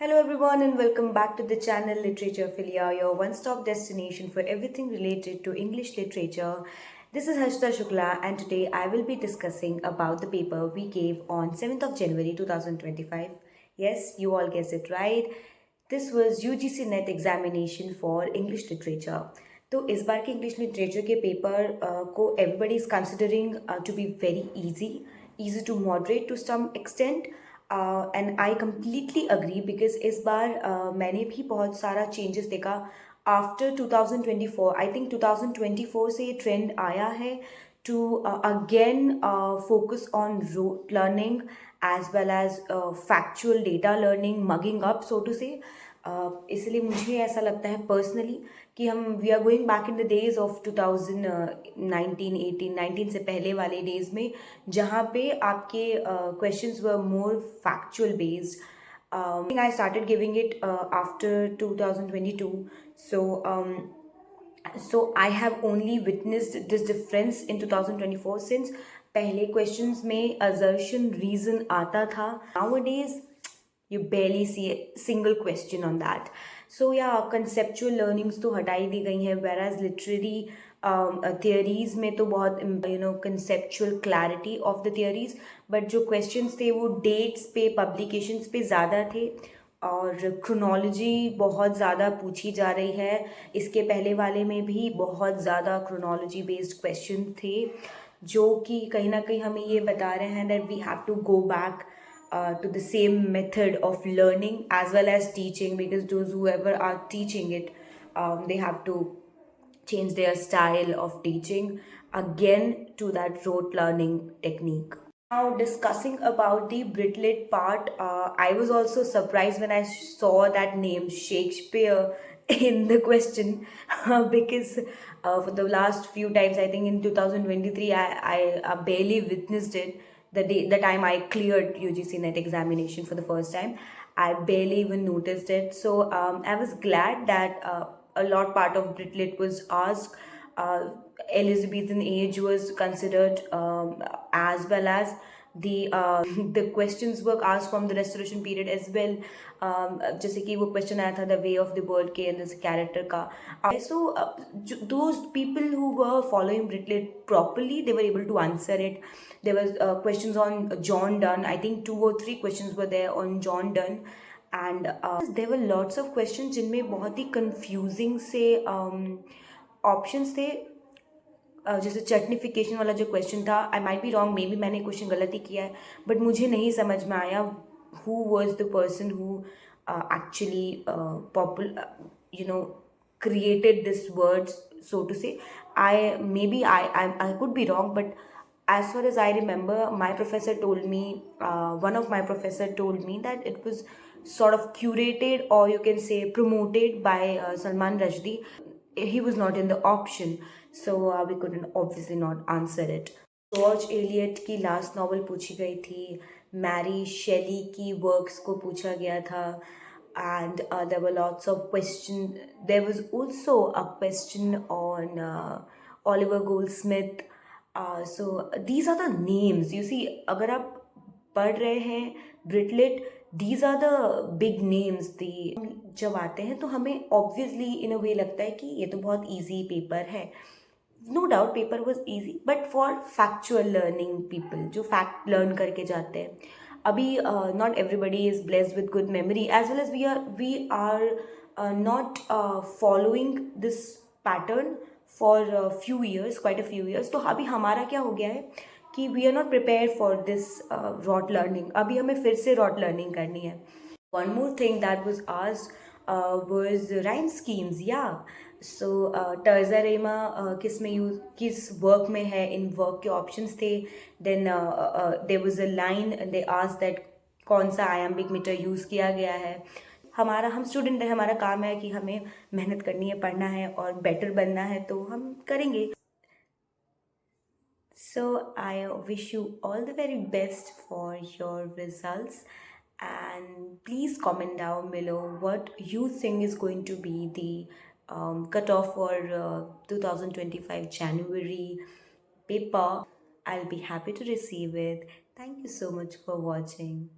Hello everyone and welcome back to the channel Literature Philia, your one-stop destination for everything related to English literature. This is Harshita Shukla and today I will be discussing about the paper we gave on 7th of January 2025. Yes, you all guessed it right. This was UGC NET examination for English literature. तो इस बार के English literature के paper को everybody is considering to be very easy to moderate to some extent. And I completely agree because इस बार मैंने भी बहुत सारा चेंजेस देखा आफ्टर 2024. आई थिंक 2024 से ये ट्रेंड आया है to again focus on rote learning as well as factual data learning, mugging up so to say. इसलिए मुझे ऐसा लगता है पर्सनली कि हम we are going back in the days of 2019 18 19 से पहले वाले डेज में जहाँ पे आपके questions were more factual based. I started giving it after 2022. So I have only witnessed this difference in 2024 since पहले questions में assertion reason आता था. Nowadays you barely see a single question on that. So yeah, conceptual learnings तो हटाई दी गई हैं, whereas literary theories में तो बहुत conceptual clarity of the theories, but जो questions थे वो dates पे publications पे ज़्यादा थे और क्रोनोलॉजी बहुत ज़्यादा पूछी जा रही है. इसके पहले वाले में भी बहुत ज़्यादा क्रोनोलॉजी बेस्ड क्वेश्चन थे जो कि कहीं ना कहीं हमें ये बता रहे हैं that we have to go back to the same method of learning as well as teaching, because those whoever are teaching it, they have to change their style of teaching again to that rote learning technique. Now discussing about the Britlit part, I was also surprised when I saw that name Shakespeare in the question because for the last few times, I think in 2023 I barely witnessed it. The time I cleared UGC NET examination for the first time, I barely even noticed it. So I was glad that a lot part of Britlit was asked. Elizabethan age was considered, as well as the questions were asked from the restoration period as well. जैसे कि वो question आया था the way of the world के अंदर से character का. So those people who were following Britlit properly, they were able to answer it. There was questions on John Donne. I think 2 or 3 questions were there on John Donne. And there were lots of questions जिनमें बहुत ही confusing से options थे. जैसे चटनिफिकेशन वाला जो question था, I might be wrong, may be मैंने question गलत ही किया है, बट मुझे नहीं समझ में आया who was the person who actually created this words, so to say. I could be wrong, but as far as I remember, my professor told me, one of my professor told me that it was sort of curated, or you can say promoted by Salman Rushdie. He was not in the option, so we couldn't obviously not answer it. George Eliot की last novel पूछी गई थी, Mary शेली की works को पूछा गया था, and there were lots of questions. There was also a question on Oliver Goldsmith. So these are the names. You see, अगर आप पढ़ रहे हैं Britlit, these are the big names. जब आते हैं तो हमें obviously in a way लगता है कि ये तो बहुत easy पेपर है. No doubt paper was easy, but for factual learning people जो fact learn करके जाते हैं. अभी not everybody is blessed with good memory, as well as we are not following this pattern for few years, quite a few years. तो अभी हमारा क्या हो गया है कि we are not prepared for this rote learning. अभी हमें फिर से rote learning करनी है. One more thing that was asked was rhyme schemes. Yeah. So terza rima किस वर्क में है, इन वर्क के ऑप्शंस थे. Then there was a line, they asked that कौन सा आयम्बिक मीटर यूज़ किया गया है. हम स्टूडेंट हैं, हमारा काम है कि हमें मेहनत करनी है, पढ़ना है और बेटर बनना है, तो हम करेंगे. So I wish you all the very best for your results, and please comment down below what you think is going to be the cutoff for 2025 January paper. I'll be happy to receive it. Thank you so much for watching.